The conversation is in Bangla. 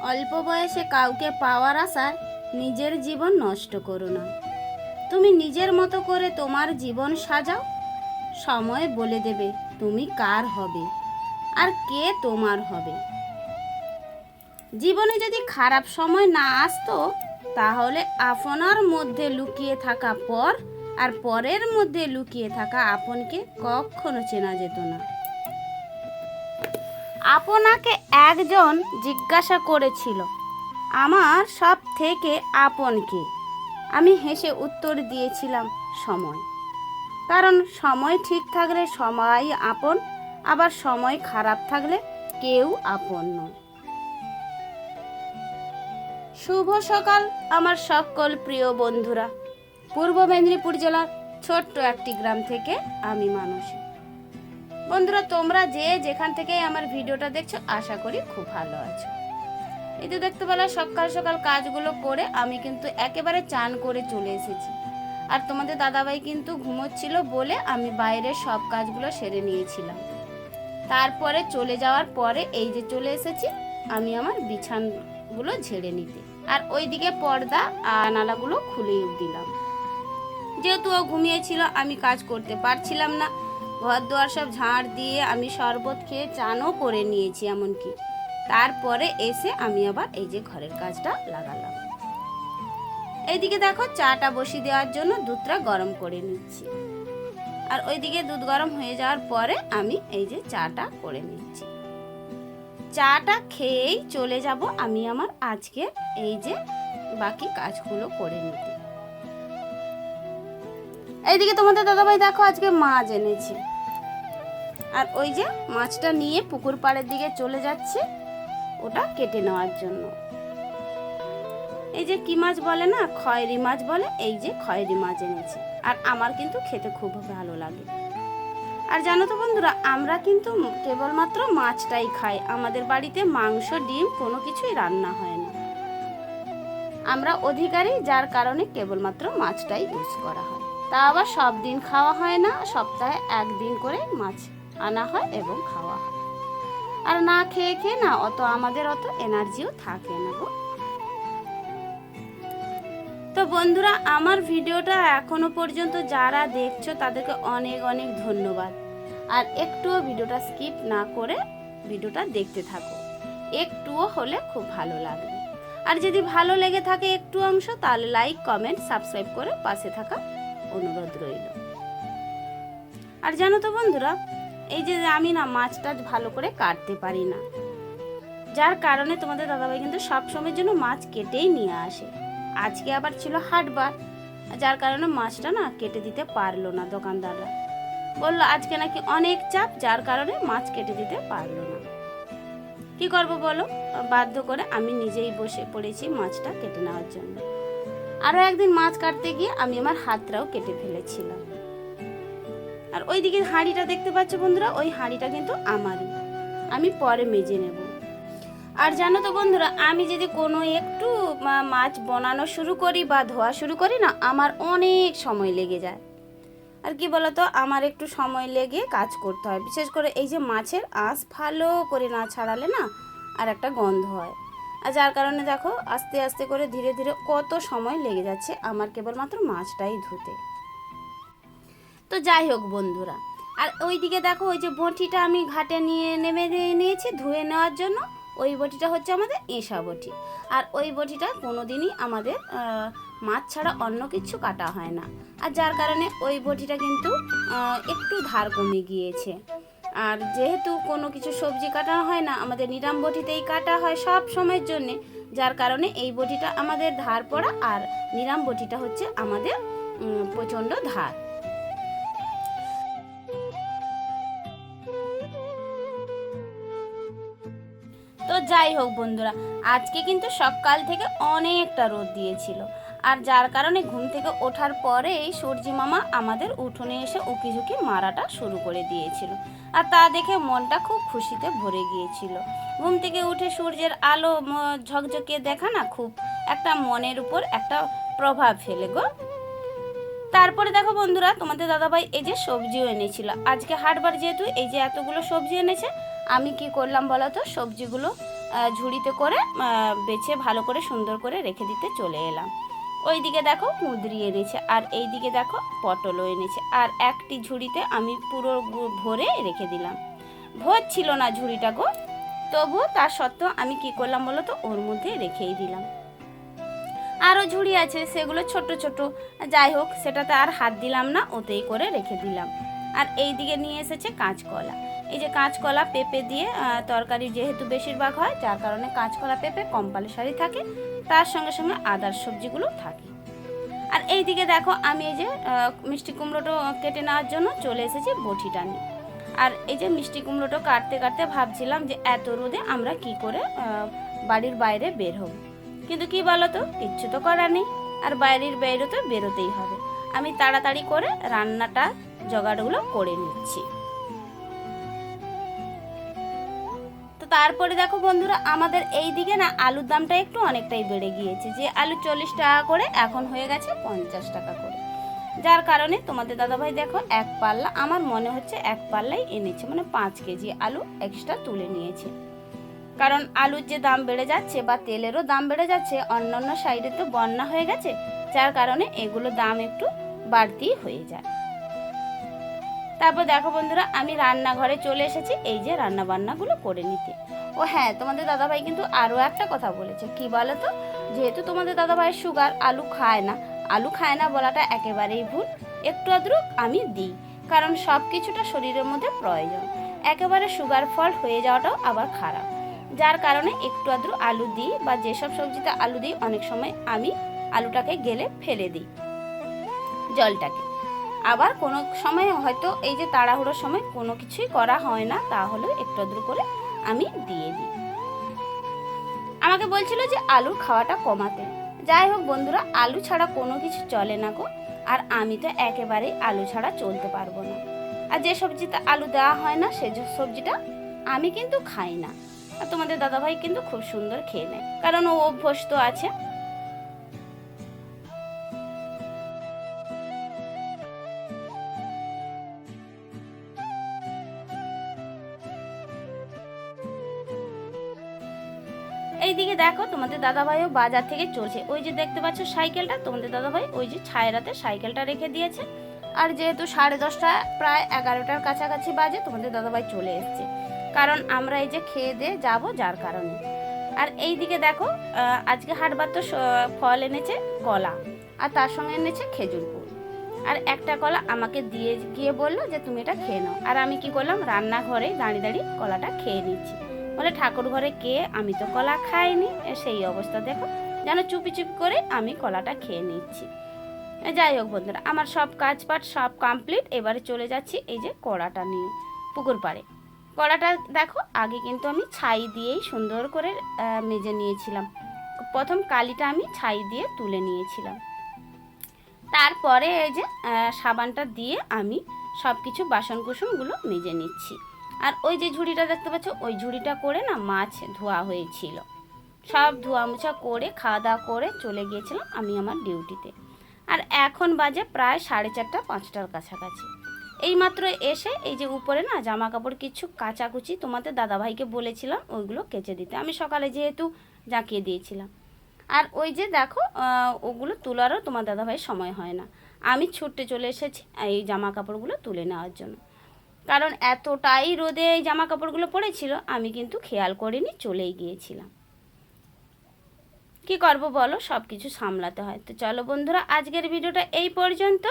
অল্প বয়সে কাউকে পাওয়ার আশায় নিজের জীবন নষ্ট করো না। তুমি নিজের মতো করে তোমার জীবন সাজাও। সময় বলে দেবে তুমি কার হবে আর কে তোমার হবে। জীবনে যদি খারাপ সময় না আসতো, তাহলে আপনার মধ্যে লুকিয়ে থাকা পর আর পরের মধ্যে লুকিয়ে থাকা আপনকে কখনো চেনা যেত না। আপনাকে একজন জিজ্ঞাসা করেছিল, আমার সব থেকে আপন কে? আমি হেসে উত্তর দিয়েছিলাম, সময়। কারণ সময় ঠিক থাকলে সবাই আপন, আবার সময় খারাপ থাকলে কেউ আপন নয়। শুভ সকাল আমার সকল প্রিয় বন্ধুরা। পূর্ব মেদিনীপুর জেলার ছোট্ট একটি গ্রাম থেকে আমি মানসী। বন্ধুরা, তোমরা যে যেখান থেকে আমার ভিডিওটা দেখছো, আশা করি খুব ভালো আছো। এই তো দেখতে পেলে সকাল সকাল কাজগুলো করে আমি কিন্তু একেবারে চান করে চলে এসেছি। আর তোমাদের দাদাভাই কিন্তু ঘুমোচ্ছিল বলে আমি বাইরের সব কাজগুলো সেরে নিয়েছিলাম। তারপরে চলে যাওয়ার পরে এই যে চলে এসেছি আমি আমার বিছানাগুলো ঝেড়ে নিতে। আর ওইদিকে পর্দা আনালাগুলো খুলেই দিলাম। যেহেতু ও ঘুমিয়েছিল, আমি কাজ করতে পারছিলাম না। ঘর দুয়ার সব ঝাড় দিয়ে আমি শরবত খেয়ে চানও করে নিয়েছি এমনকি। তারপরে এসে আমি আবার এই যে ঘরের কাজটা লাগালাম। এইদিকে দেখো চাটা বসিয়ে দেওয়ার জন্য দুধটা গরম করে নিচ্ছি। আর ওইদিকে দুধ গরম হয়ে যাওয়ার পরে আমি এই যে চাটা করে নিচ্ছি। চাটা খেয়েই চলে যাব আমি আমার আজকে এই যে বাকি কাজগুলো করে নিতে। এইদিকে তোমাদের দাদাভাই দেখো আজকে মাছ এনেছে। আর ওই যে মাছটা নিয়ে পুকুর পাড়ের দিকে চলে যাচ্ছে ওটা কেটে নেওয়ার জন্য। এই যে কি মাছ বলে না, খয়েরি মাছ বলে, এই যে খয়েরি মাছ এনেছে। আর আমার কিন্তু খেতে খুব ভালো লাগে। আর জানো তো বন্ধুরা, আমরা কিন্তু কেবলমাত্র মাছটাই খাই। আমাদের বাড়িতে মাংস ডিম কোনো কিছুই রান্না হয় না। আমরা অধিকারী, যার কারণে কেবলমাত্র মাছটাই ইউজ করা হয়। তা আবার সব দিন খাওয়া হয় না, সপ্তাহে একদিন করে মাছ আনা হয় এবং খাওয়া হয়। আর না খেয়ে খেয়ে না আমাদের অত এনার্জিও থাকে না গো। তো বন্ধুরা, আমার ভিডিওটা এখনো পর্যন্ত যারা দেখছো তাদেরকে অনেক অনেক ধন্যবাদ। আর একটুও ভিডিওটা স্কিপ না করে ভিডিওটা দেখতে থাকো, একটুও হলে খুব ভালো লাগবে। আর যদি ভালো লেগে থাকে একটু অংশ, তাহলে লাইক কমেন্ট সাবস্ক্রাইব করে পাশে থাকা অনুরোধ রইল। আর জানো তো বন্ধুরা, এই যে আমি না মাছটা ভালো করে কাটতে পারি না, যার কারণে তোমাদের দাদাভাই কিন্তু সব সময়ের জন্য মাছ কেটেই নিয়ে আসে। আজকে আবার ছিল হাটবার, যার কারণে মাছটা না কেটে দিতে পারলো না। দোকানদাররা বললো আজকে নাকি অনেক চাপ, যার কারণে মাছ কেটে দিতে পারলো না। কি করব বলো, বাধ্য করে আমি নিজেই বসে পড়েছি মাছটা কেটে নেওয়ার জন্য। আরও একদিন মাছ কাটতে গিয়ে আমি আমার হাতটাও কেটে ফেলেছিলাম। আর ওইদিকে হাঁড়িটা দেখতে পাচ্ছ বন্ধুরা, ওই হাঁড়িটা কিন্তু আমারই, আমি পরে মেজে নেব। আর জানো তো বন্ধুরা, আমি যদি কোনো একটু মাছ বানানো শুরু করি বা ধোয়া শুরু করি না, আমার অনেক সময় লেগে যায়। আর কি বলতো, আমার একটু সময় লেগে কাজ করতে হয়। বিশেষ করে এই যে মাছের আঁশ ভালো করে না ছাড়ালে না আর একটা গন্ধ হয়। আর যার কারণে দেখো আস্তে আস্তে করে ধীরে ধীরে কত সময় লেগে যাচ্ছে আমার কেবলমাত্র মাছটাই ধুতে। তো যাই হোক বন্ধুরা, আর ওইদিকে দেখো ওই যে বঁটিটা আমি ঘাটে নেমে নিয়েছি ধুয়ে নেওয়ার জন্য। ওই বটিটা হচ্ছে আমাদের এঁসা বটি। আর ওই বটিটা কোনোদিনই আমাদের মাছ ছাড়া অন্য কিছু কাটা হয় না। আর যার কারণে ওই বটিটা কিন্তু একটু ধার কমে গিয়েছে। আর যেহেতু কোনো কিছু সবজি কাটানো হয় না, আমাদের নিরাম বটিতেই কাটা হয় সব সময়ের জন্যে, যার কারণে এই বটিটা আমাদের ধার পড়া। আর নিরাম বটিটা হচ্ছে আমাদের প্রচণ্ড ধার। তো যাই হোক বন্ধুরা, আজকে কিন্তু সকাল থেকে অনেকটা রোদ দিয়েছিল। আর যার কারণে ঘুম থেকে ওঠার পরেই সূর্যি মামা আমাদের উঠোনে এসে উকিঝুঁকি মারাটা শুরু করে দিয়েছিল। আর তা দেখে মনটা খুব খুশিতে ভরে গিয়েছিল। ঘুম থেকে উঠে সূর্যের আলো ঝকঝকে দেখা না খুব একটা মনের উপর একটা প্রভাব ফেলে গো। তারপরে দেখো বন্ধুরা, তোমাদের দাদাভাই এই যে সবজিও এনেছিল। আজকে হাটবার যেহেতু এই যে এতগুলো সবজি এনেছে, আমি কি করলাম বলো তো, সবজিগুলো ঝুড়িতে করে বেছে ভালো করে সুন্দর করে রেখে দিতে চলে এলাম। ওই দিকে দেখো কুঁদরি এনেছে, আর এই দিকে দেখো পটলও এনেছে, আর একটি ঝুড়িতে আমি পুরো ভরে রেখে দিলাম। ভোর ছিল না ঝুড়িটা গো, তবুও তার সত্ত্বেও আমি কি করলাম বলো তো, ওর মধ্যে রেখেই দিলাম। আরও ঝুড়ি আছে, সেগুলো ছোট ছোট, যাই হোক সেটাতে আর হাত দিলাম না, ওতেই করে রেখে দিলাম। আর এই দিকে নিয়ে এসেছে কাঁচকলা। এই যে কাঁচকলা পেঁপে দিয়ে তরকারি যেহেতু বেশিরভাগ হয়, যার কারণে কাঁচকলা পেঁপে কম্পালসারি থাকে, তার সঙ্গে সঙ্গে আদার সবজিগুলো থাকে। আর এই দিকে দেখো আমি এই যে মিষ্টি কুমড়োটা কেটে নেওয়ার জন্য চলে এসেছি বটিটা নিয়ে। আর এই যে মিষ্টি কুমড়োটা কাটতে কাটতে ভাবছিলাম যে এত রোদে আমরা কি করে বাড়ির বাইরে বের হব, কিন্তু কি বলো তো, কিচ্ছু তো করার নেই, আর বাইরের বাইরে তো বেরোতেই হবে। আমি তাড়াতাড়ি করে রান্নাটা জোগাড়গুলো করে নিচ্ছি। তো তারপরে দেখো বন্ধুরা, আমাদের এই দিকে না আলুর দামটা একটু অনেকটাই বেড়ে গিয়েছে, যে আলু 40 টাকা করে এখন হয়ে গেছে 50 টাকা করে, যার কারণে তোমাদের দাদাভাই দেখো এক পাল্লা, আমার মনে হচ্ছে এক পাল্লাই এনেছে, মানে 5 কেজি আলু এক্সট্রা তুলে নিয়েছে। কারণ আলুর যে দাম বেড়ে যাচ্ছে বা তেলেরও দাম বেড়ে যাচ্ছে, অন্যান্য সাইডে তো বন্যা হয়ে গেছে, যার কারণে এগুলো দাম একটু বাড়তি হয়ে যায়। তারপর দেখো বন্ধুরা, আমি রান্নাঘরে চলে এসেছি এই যে রান্না বান্নাগুলো করে নিতে। ও হ্যাঁ, তোমাদের দাদাভাই কিন্তু আরও একটা কথা বলেছে, কি বলো তো, যেহেতু তোমাদের দাদাভাইয়ের সুগার, আলু খায় না। আলু খায় না বলাটা একেবারেই ভুল, একটু আধটু আমি দিই, কারণ সব কিছুটা শরীরের মধ্যে প্রয়োজন। একেবারে সুগার ফল হয়ে যাওয়াটাও আবার খারাপ, যার কারণে একটু আধটু আলু দিই, বা যেসব সবজিতে আলু দিই অনেক সময় আমি আলুটাকে গেলে ফেলে দিই জলটাকে। আবার কোনো সময় হয়তো এই যে তাড়াহুড়োর সময় কোনো কিছুই করা হয় না, তাহলে একটু আধটু করে আমি দিয়ে দিই। আমাকে বলছিল যে আলুর খাওয়াটা কমাতে। যাই হোক বন্ধুরা, আলু ছাড়া কোনো কিছু চলে না গো, আর আমি তো একেবারেই আলু ছাড়া চলতে পারবো না। আর যে সবজিতে আলু দেওয়া হয় না সে সবজিটা আমি কিন্তু খাই না। আর তোমাদের দাদাভাই কিন্তু খুব সুন্দর খেয়ে নেয়, কারণ ও অভ্যস্ত আছে। এইদিকে দেখো তোমাদের দাদাভাইও বাজার থেকে চলছে, ওই যে দেখতে পাচ্ছ সাইকেলটা, তোমাদের দাদাভাই ওই যে ছায়রাতে সাইকেলটা রেখে দিয়েছে। আর যেহেতু 10:30 প্রায় 11টার কাছাকাছি বাজে, তোমাদের দাদাভাই চলে এসছে, কারণ আমরা এই যে খেয়ে দিয়ে যাবো, যার কারণে। আর এই দিকে দেখো আজকে হাটবার তো ফল এনেছে কলা, আর তার সঙ্গে এনেছে খেজুর গুড়। আর একটা কলা আমাকে দিয়ে গিয়ে বললো যে তুমি এটা খেয়ে নাও, আর আমি কি করলাম, রান্নাঘরে দাঁড়িয়ে দাঁড়িয়ে কলাটা খেয়ে নিচ্ছি। বলে ঠাকুর ঘরে কে, আমি তো কলা খাইনি, সেই অবস্থা দেখো, যেন চুপি চুপি করে আমি কলাটা খেয়ে নিচ্ছি। যাই হোক বন্ধুরা, আমার সব কাজপাট সব কমপ্লিট, এবারে চলে যাচ্ছি এই যে কড়াটা নিয়ে পুকুর পাড়ে। কড়াটা দেখো আগে কিন্তু আমি ছাই দিয়েই সুন্দর করে মেজে নিয়েছিলাম, প্রথম কালিটা আমি ছাই দিয়ে তুলে নিয়েছিলাম, তারপরে এই যে সাবানটা দিয়ে আমি সব কিছু বাসনকুসনগুলো মেজে নিচ্ছি। আর ওই যে ঝুড়িটা দেখতে পাচ্ছ, ওই ঝুড়িটা করে না মাছ ধোয়া হয়েছিল, সব ধোয়া মোছা করে খাওয়া দাওয়া করে চলে গিয়েছিলাম আমি আমার ডিউটিতে। আর এখন বাজে প্রায় 4:30 5টার কাছাকাছি। এইমাত্র এসে এই যে উপরে না জামা কাপড় কিছু কাচাকুচি তোমাদের দাদাভাইকে বলেছিলাম ওইগুলো কেচে দিতে, আমি সকালে যেহেতু জাঁকিয়ে দিয়েছিলাম। আর ওই যে দেখো ওগুলো তোলারও তোমার দাদাভাইয়ের সময় হয় না, আমি ছুটতে চলে এসেছি এই জামা কাপড়গুলো তুলে নেওয়ার জন্য, কারণ এতটাই রোদে এই জামা কাপড়গুলো পড়েছিল, আমি কিন্তু খেয়াল করিনি, চলেই গিয়েছিলাম। কি করব বলো, সব কিছু সামলাতে হয়। তো চলো বন্ধুরা, আজকের ভিডিওটা এই পর্যন্ত।